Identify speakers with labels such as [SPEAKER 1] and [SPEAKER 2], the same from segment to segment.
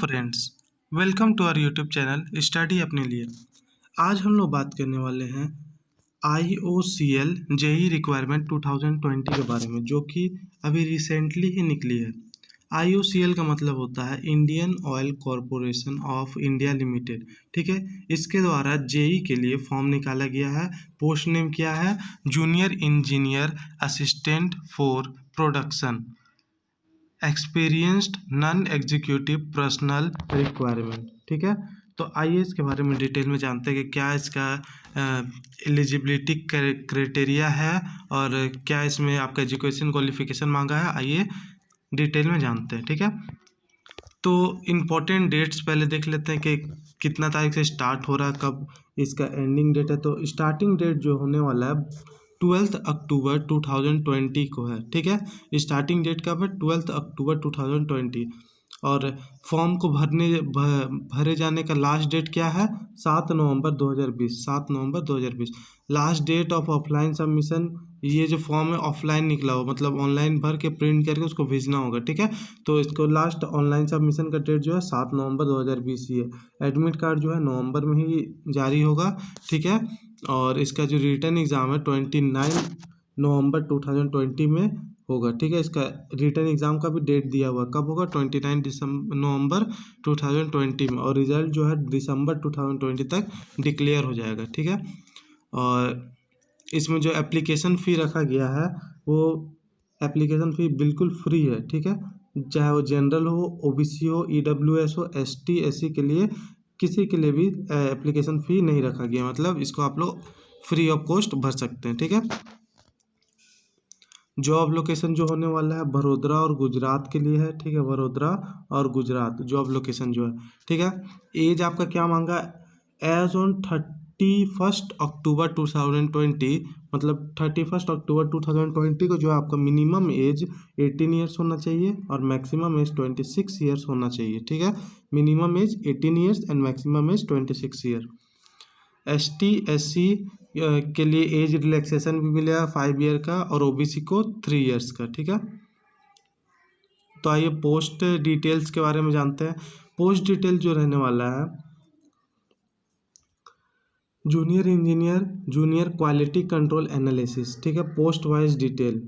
[SPEAKER 1] Friends, welcome to our YouTube channel study अपने लिए। आज हम लोग बात करने वाले हैं IOCL जेई रिक्वायरमेंट 2020 के बारे में, जो कि अभी रिसेंटली ही निकली है। IOCL का मतलब होता है Indian oil corporation of India limited. ठीक है, इसके द्वारा जेई के लिए फॉर्म निकाला गया है। पोस्ट नेम क्या है? Junior engineer assistant for production experienced non executive personal requirement. ठीक है, तो आइए इसके बारे में डिटेल में जानते हैं कि क्या इसका एलिजिबिलिटी क्राइटेरिया है और क्या इसमें आपका एजुकेशन क्वालिफिकेशन मांगा है। आइए डिटेल में जानते हैं। ठीक है, तो इम्पोर्टेंट डेट्स पहले देख लेते हैं कि कितना तारीख से स्टार्ट हो रहा है, कब इसका एंडिंग डेट है। तो स्टार्टिंग डेट जो होने वाला है 12 अक्टूबर 2020 को है। ठीक है, स्टार्टिंग डेट कब है? 12 अक्टूबर 2020। और फॉर्म को भरे जाने का लास्ट डेट क्या है? 7 नवंबर 2020। 7 नवंबर 2020 last date of offline submission. ये जो फॉर्म है ऑफलाइन निकला हो, मतलब ऑनलाइन भर के प्रिंट करके उसको भेजना होगा। ठीक है, तो इसको लास्ट ऑनलाइन सबमिशन का डेट जो है 7 नवंबर 2020 ही है। एडमिट कार्ड जो है नवंबर में ही जारी होगा। ठीक है, और इसका जो रिटर्न एग्ज़ाम है 29 नवंबर 2020 में होगा। ठीक है, इसका रिटर्न एग्ज़ाम का भी डेट दिया हुआ, कब होगा? 29 नवंबर 2020 में, और रिजल्ट जो है दिसंबर 2020 तक डिक्लेयर हो जाएगा। ठीक है, और इसमें जो एप्लीकेशन फ़ी रखा गया है वो एप्लीकेशन फ़ी बिल्कुल फ्री है। ठीक है, चाहे वो जनरल हो, OBC हो, EWS हो, ST SC के लिए किसी के लिए भी एप्लीकेशन फ़ी नहीं रखा गया, मतलब इसको आप लोग फ्री ऑफ कॉस्ट भर सकते हैं। ठीक है, जॉब लोकेशन जो होने वाला है बड़ोदरा और गुजरात के लिए है। ठीक है, बड़ोदरा और गुजरात जॉब लोकेशन जो है। ठीक है, एज आपका क्या मांगा? एज ऑन 31 अक्टूबर 2020, मतलब 31 अक्टूबर 2020 को जो है आपका मिनिमम एज 18 ईयर्स होना चाहिए और मैक्सिमम एज 26 ईयर्स होना चाहिए। ठीक है, minimum age 18 years and maximum age 26 year. ST SC के लिए एज रिलैक्सेशन भी मिलेगा 5 ईयर का, और OBC को 3 ईयर्स का। ठीक है, तो आइए पोस्ट डिटेल्स के बारे में जानते हैं। पोस्ट डिटेल जो रहने वाला है junior engineer, junior quality control analysis. ठीक है, post wise detail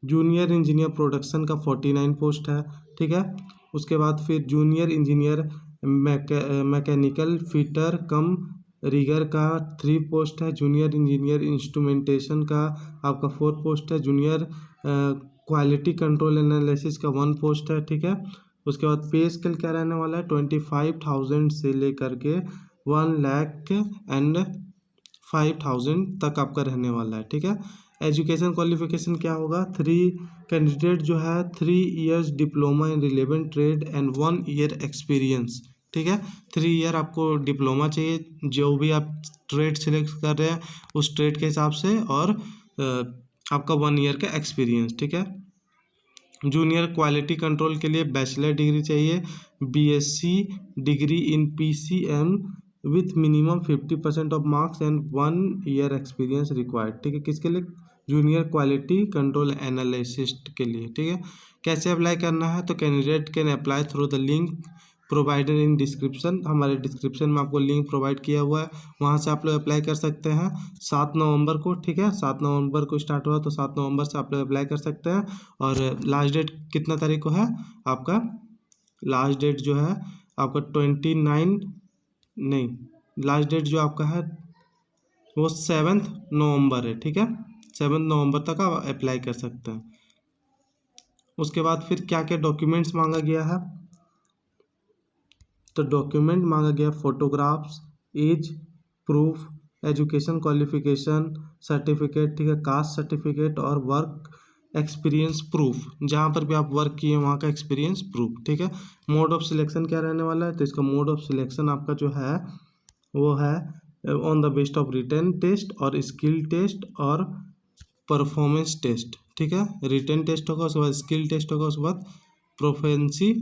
[SPEAKER 1] junior engineer production का 49 पोस्ट है। ठीक है, उसके बाद फिर junior engineer mechanical fitter cum rigour का 3 पोस्ट है। जूनियर इंजीनियर इंस्ट्रूमेंटेशन का आपका 4 पोस्ट है। जूनियर क्वालिटी कंट्रोल एनालिसिस का 1 पोस्ट है। ठीक है, उसके बाद पे स्केल क्या रहने वाला है? 25,000 से लेकर के 1,05,000 तक आपका रहने वाला है। ठीक है, एजुकेशन क्वालिफिकेशन क्या होगा? 3 कैंडिडेट जो है 3 years diploma in relevant trade and 1 year experience. ठीक है, 3 ईयर आपको डिप्लोमा चाहिए, जो भी आप ट्रेड सेलेक्ट कर रहे हैं उस ट्रेड के हिसाब से, और आपका 1 ईयर का एक्सपीरियंस। ठीक है, जूनियर क्वालिटी कंट्रोल के लिए बैचलर डिग्री चाहिए, BSc degree in PCM with minimum 50% of marks and 1 year experience required. ठीक है, किसके लिए? जूनियर क्वालिटी कंट्रोल एनालिसिस्ट के लिए। ठीक है, कैसे अप्लाई करना है? तो candidate can apply through the link provided in description. हमारे डिस्क्रिप्शन में आपको लिंक प्रोवाइड किया हुआ है, वहाँ से आप लोग अप्लाई कर सकते हैं 7 नवंबर को। ठीक है, 7 नवंबर को स्टार्ट हुआ, तो 7 नवंबर से आप लोग अप्लाई कर सकते हैं। और लास्ट डेट कितना तारीख को है आपका? लास्ट डेट जो है आपका 29 नहीं, लास्ट डेट जो आपका है वो 7 नवंबर है। ठीक है, 7 नवंबर तक आप अप्लाई कर सकते हैं। उसके बाद फिर क्या क्या डॉक्यूमेंट्स मांगा गया है? तो डॉक्यूमेंट मांगा गया photographs, age proof, education qualification certificate. ठीक है, कास्ट सर्टिफिकेट और वर्क एक्सपीरियंस प्रूफ, जहाँ पर भी आप वर्क किए वहाँ का एक्सपीरियंस प्रूफ। ठीक है, मोड ऑफ सिलेक्शन क्या रहने वाला है? तो इसका मोड ऑफ सिलेक्शन आपका जो है वो है on the based of written test और स्किल टेस्ट और परफॉर्मेंस टेस्ट। ठीक है, रिटन टेस्ट होगा, उसके बाद स्किल टेस्ट होगा, उसके बाद प्रोफेंसी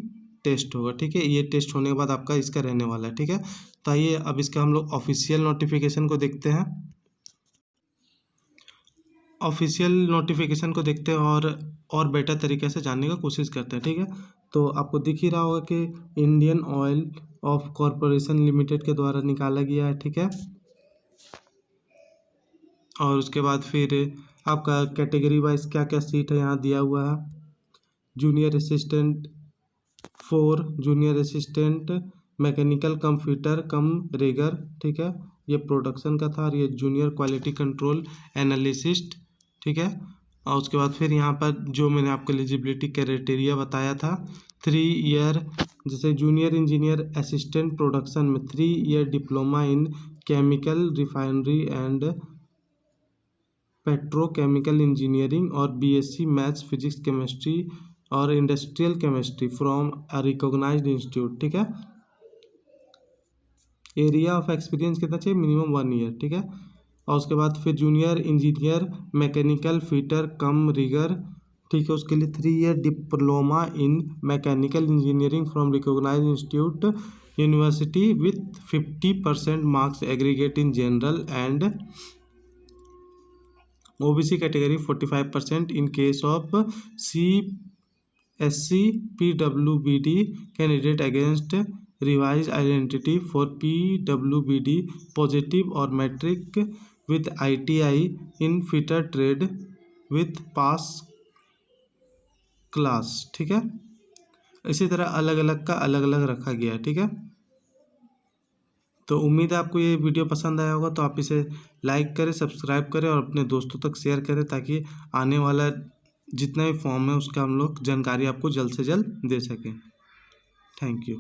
[SPEAKER 1] टेस्ट होगा। ठीक है, ये टेस्ट होने के बाद आपका इसका रहने वाला है। ठीक है, तो आइए अब इसका हम लोग ऑफिशियल नोटिफिकेशन को देखते हैं। ऑफिशियल नोटिफिकेशन को देखते हैं और बेटर तरीके से जानने का कोशिश करते हैं। ठीक है, तो आपको दिख ही रहा होगा कि Indian oil of corporation limited के द्वारा निकाला गया है, ठीक है। और उसके बाद फिर आपका कैटेगरी वाइज क्या क्या सीट है यहाँ दिया हुआ है। Junior assistant 4, junior assistant mechanical computer cum rigger, ठीक है, ये प्रोडक्शन का था। और ये जूनियर क्वालिटी कंट्रोल एनालिसिस्ट, ठीक है। और उसके बाद फिर यहाँ पर जो मैंने आपको एलिजिबिलिटी क्राइटेरिया बताया था, 3 ईयर, जैसे जूनियर इंजीनियर असिस्टेंट प्रोडक्शन में 3 year diploma in chemical refinery and petrochemical engineering और बीएससी मैथ्स फिजिक्स केमिस्ट्री और industrial chemistry from a recognised institute, ठीक है। एरिया ऑफ एक्सपीरियंस कितना चाहिए, मिनिमम 1 ईयर, ठीक है। और उसके बाद फिर junior engineer mechanical fitter cum rigger, ठीक है, उसके लिए 3 year diploma in mechanical engineering from recognised institute university with 50% marks aggregate in general and OBC category 45% in case of CSC PWBD candidate against revise identity for PWBD positive और matric with ITI in fitter trade with pass class, ठीक है। इसी तरह अलग अलग का अलग अलग रखा गया है, ठीक है। तो उम्मीद है आपको ये वीडियो पसंद आया होगा, तो आप इसे लाइक करें, सब्सक्राइब करें और अपने दोस्तों तक शेयर करें, ताकि आने वाला जितना भी फॉर्म है उसका हम लोग जानकारी आपको जल्द से जल्द दे सकें। Thank you.